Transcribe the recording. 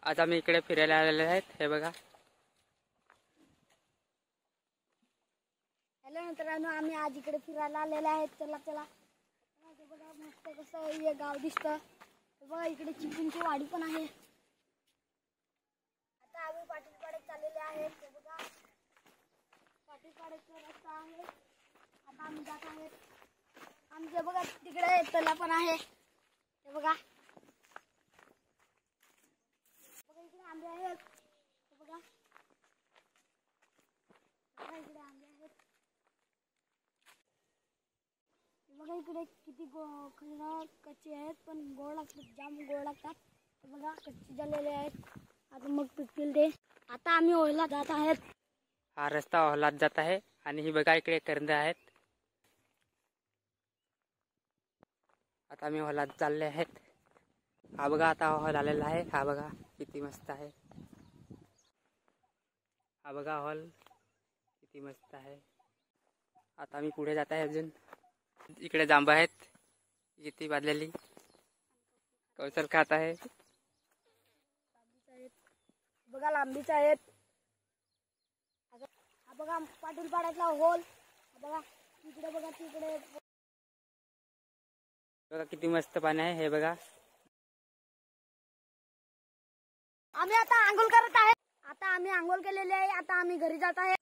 आज आम्ही इकडे फिरायला आलेले आहेत. हे बघा. हॅलो मित्रांनो, आम्ही आज इकडे फिरायला आलेले आहेत. चला चला बघा, मस्त कसं हे गाव दिसतं. बघा इकडे चिकनची वाडी पण आहे. आता आम्ही पाटीलपाड्यात चाललेले आहेत. ते बघा पाटीलपाड्याचा रस्ता आहे. आता आम्ही जात आहेत. आमच्या बघा तिकडे तला पण आहे. ते बघा इकडे आंबे आहेत. बघा इकडे आंबे आहेत. बघा इकडे किती कच्चे आहेत पण गोड लागतात, जाम गोड लागतात. बघा कच्चे झालेले आहेत, आता मग पिकतील ते. आता आम्ही ओहला जात आहेत. हा रस्ता ओहलात जात आहे आणि ही बघा इकडे करंद आहेत. आता आम्ही ओहलात चालले आहेत. हा बघा आता हॉल आलेला आहे. हा बघा किती मस्त आहे. हा बघा हॉल किती मस्त आहे. आता आम्ही पुढे जात आहे. अजून इकडे जांब आहेत किती बादलेली. कौशल खात आहे. बघा लांबीच आहेत. हा बघा पाटीलपाड्यातला हॉल. बघा तिकडे, बघा तिकडे बघा किती मस्त पाणी आहे. हे बघा आम्ही आता आंघोळ करत आहे. आता आम्ही आंघोळ केलेली आहे. आता आम्ही घरी जात आहे.